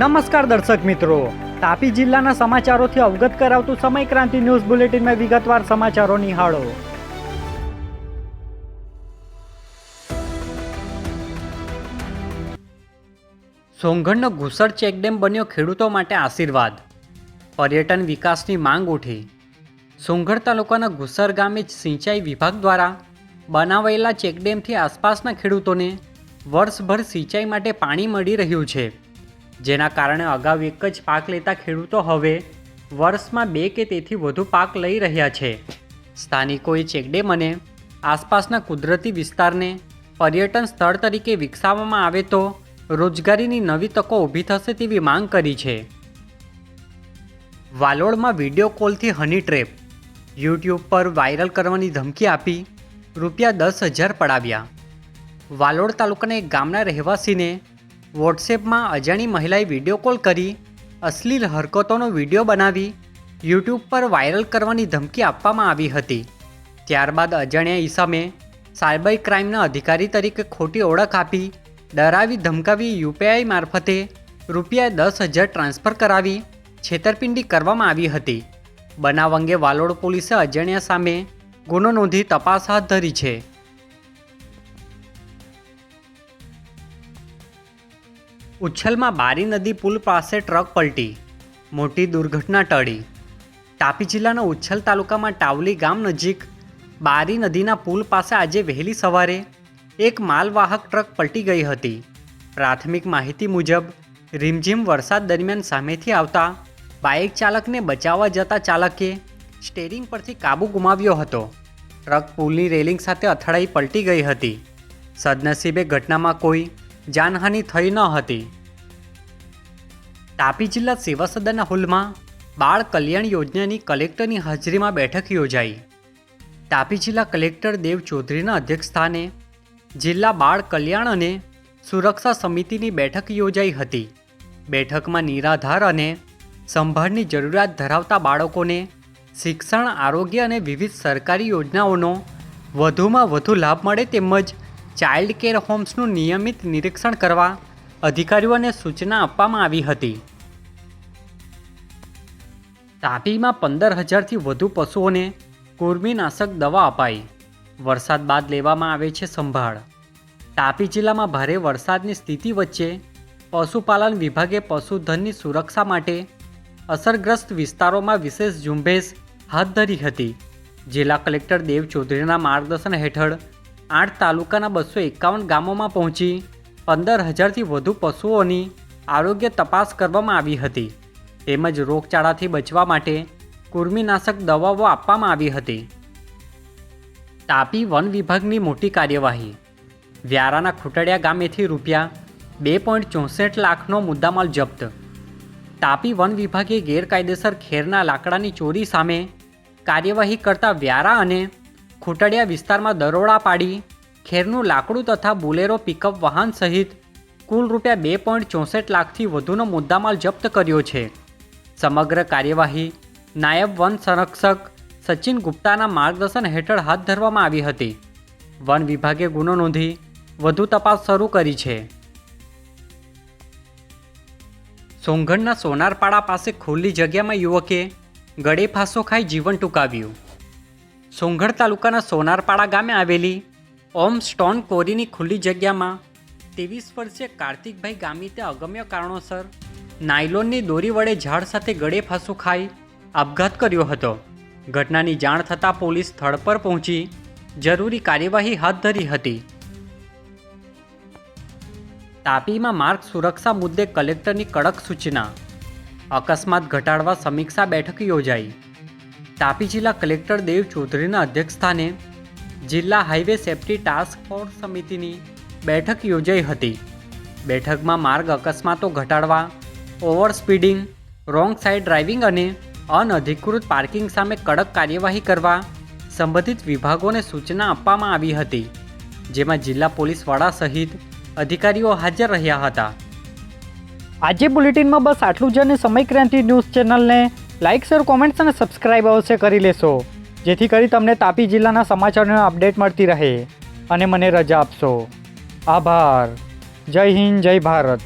નમસ્કાર દર્શક મિત્રો, તાપી જિલ્લાના સમાચારોથી અવગત કરાવતું સમય ક્રાંતિ ન્યૂઝ બુલેટિનમાં વિગતવાર સમાચારો નિહાળો. સોંગઢનો ઘુસડ ચેકડેમ બન્યો ખેડૂતો માટે આશીર્વાદ. પર્યટન વિકાસની માંગ ઉઠી. સોંગઢ તાલુકાના ઘુસર ગામે સિંચાઈ વિભાગ દ્વારા બનાવાયેલા ચેકડેમથી આસપાસના ખેડૂતોને વર્ષભર સિંચાઈ માટે પાણી મળી રહ્યું છે, જેના કારણે અગાઉ એક જ પાક લેતા ખેડૂતો હવે વર્ષમાં 2 કે તેથી વધુ પાક લઈ રહ્યા છે. સ્થાનિકોએ ચેકડેમ અને આસપાસના કુદરતી વિસ્તારને પર્યટન સ્થળ તરીકે વિકસાવવામાં આવે તો રોજગારીની નવી તકો ઊભી થશે તેવી માંગ કરી છે. વાલોડમાં વિડીયો કોલથી હની ટ્રેપ. યુટ્યુબ પર વાયરલ કરવાની ધમકી આપી ₹10,000 પડાવ્યા. વાલોડ તાલુકાના એક ગામના રહેવાસીને વોટ્સએપમાં અજાણી મહિલાએ વિડીયો કોલ કરી અશ્લીલ હરકતોનો વિડીયો બનાવી યુટ્યુબ પર વાયરલ કરવાની ધમકી આપવામાં આવી હતી. ત્યારબાદ અજાણ્યા ઈસમે સાયબર ક્રાઇમના અધિકારી તરીકે ખોટી ઓળખ આપી ડરાવી ધમકાવી યુપીઆઈ મારફતે ₹10,000 ટ્રાન્સફર કરાવી છેતરપિંડી કરવામાં આવી હતી. બનાવ અંગે વાલોડ પોલીસે અજાણ્યા સામે ગુનો નોંધી તપાસ હાથ ધરી છે. ઉચ્છલમાં બારી નદી પુલ પાસે ટ્રક પલટી, મોટી દુર્ઘટના ટળી. તાપી જિલ્લાના ઉચ્છલ તાલુકામાં ટાવલી ગામ નજીક બારી નદીના પુલ પાસે આજે વહેલી સવારે એક માલવાહક ટ્રક પલટી ગઈ હતી. પ્રાથમિક માહિતી મુજબ રીમઝીમ વરસાદ દરમિયાન સામેથી આવતા બાઇક ચાલકને બચાવવા જતા ચાલકે સ્ટેરિંગ પરથી કાબુ ગુમાવ્યો હતો. ટ્રક પુલની રેલિંગ સાથે અથડાઈ પલટી ગઈ હતી. સદનસીબે ઘટનામાં કોઈ જાનહાનિ થઈ ન હતી. તાપી જિલ્લા સેવા સદનના હોલમાં બાળ કલ્યાણ યોજનાની કલેક્ટરની હાજરીમાં બેઠક યોજાઈ. તાપી જિલ્લા કલેક્ટર દેવ ચૌધરીના અધ્યક્ષસ્થાને જિલ્લા બાળ કલ્યાણ અને સુરક્ષા સમિતિની બેઠક યોજાઈ હતી. બેઠકમાં નિરાધાર અને સંભાળની જરૂરિયાત ધરાવતા બાળકોને શિક્ષણ, આરોગ્ય અને વિવિધ સરકારી યોજનાઓનો વધુમાં વધુ લાભ મળે તેમજ ચાઇલ્ડ કેર હોમ્સનું નિયમિત નિરીક્ષણ કરવા અધિકારીઓને સૂચના આપવામાં આવી હતી. તાપીમાં 15,000થી વધુ પશુઓને કૃમિનાશક દવા અપાઈ. વરસાદ બાદ લેવામાં આવે છે સંભાળ. તાપી જિલ્લામાં ભારે વરસાદની સ્થિતિ વચ્ચે પશુપાલન વિભાગે પશુધનની સુરક્ષા માટે અસરગ્રસ્ત વિસ્તારોમાં વિશેષ ઝુંબેશ હાથ ધરી હતી. જિલ્લા કલેક્ટર દેવ ચૌધરીના માર્ગદર્શન હેઠળ 8 તાલુકાના 251 ગામોમાં પહોંચી 15,000થી વધુ પશુઓની આરોગ્ય તપાસ કરવામાં આવી હતી. તેમજ રોગચાળાથી બચવા માટે કૃમિનાશક દવાઓ આપવામાં આવી હતી. તાપી વન વિભાગની મોટી કાર્યવાહી. વ્યારાના ખુટડિયા ગામેથી ₹2.64 લાખનો મુદ્દામાલ જપ્ત. તાપી વન વિભાગે ગેરકાયદેસર ખેરના લાકડાની ચોરી સામે કાર્યવાહી કરતા વ્યારા અને ખુટડિયા વિસ્તારમાં દરોડા પાડી ખેરનું લાકડું તથા બુલેરો પિકઅપ વાહન સહિત કુલ ₹2.64 લાખથી વધુનો મુદ્દામાલ જપ્ત કર્યો છે. સમગ્ર કાર્યવાહી નાયબ વન સંરક્ષક સચિન ગુપ્તાના માર્ગદર્શન હેઠળ હાથ ધરવામાં આવી હતી. વન વિભાગે ગુનો નોંધી વધુ તપાસ શરૂ કરી છે. સોંગઢના સોનારપાડા પાસે ખુલ્લી જગ્યામાં યુવકે ગળે ફાંસો ખાઈ જીવન ટૂંકાવ્યું. સોંગઢ તાલુકાના સોનારપાડા ગામે આવેલી ઓમ સ્ટોન કોરીની ખુલ્લી જગ્યામાં 23 વર્ષીય કાર્તિકભાઈ ગામિતે અગમ્ય કારણોસર નાયલોનની દોરી વડે ઝાડ સાથે ગળે ફાંસો ખાઈ આપઘાત કર્યો હતો. ઘટનાની જાણ થતાં પોલીસ સ્થળ પર પહોંચી જરૂરી કાર્યવાહી હાથ ધરી હતી. તાપીમાં માર્ગ સુરક્ષા મુદ્દે કલેક્ટરની કડક સૂચના. અકસ્માત ઘટાડવા સમીક્ષા બેઠક યોજાઈ. તાપી જિલ્લા કલેક્ટર દેવ ચૌધરીના અધ્યક્ષસ્થાને જિલ્લા હાઈવે સેફ્ટી ટાસ્ક ફોર્સ સમિતિની બેઠક યોજાઈ હતી. બેઠકમાં માર્ગ અકસ્માતો ઘટાડવા, over speeding, wrong side driving અને અનધિકૃત પાર્કિંગ સામે કડક કાર્યવાહી કરવા સંબંધિત વિભાગોને સૂચના આપવામાં આવી હતી. જેમાં જિલ્લા પોલીસ વડા સહિત અધિકારીઓ હાજર રહ્યા હતા. આજે બુલેટિનમાં બસ આટલું જ. અને સમય ક્રાંતિ ન્યૂઝ ચેનલને લાઇક, શેર, કોમેન્ટ્સ અને સબસ્ક્રાઇબ અવશ્ય કરી લેશો, જેથી કરી તમને તાપી જિલ્લાના સમાચારોની અપડેટ મળતી રહે અને મને રજા આપશો. આભાર. જય હિન્દ, જય ભારત.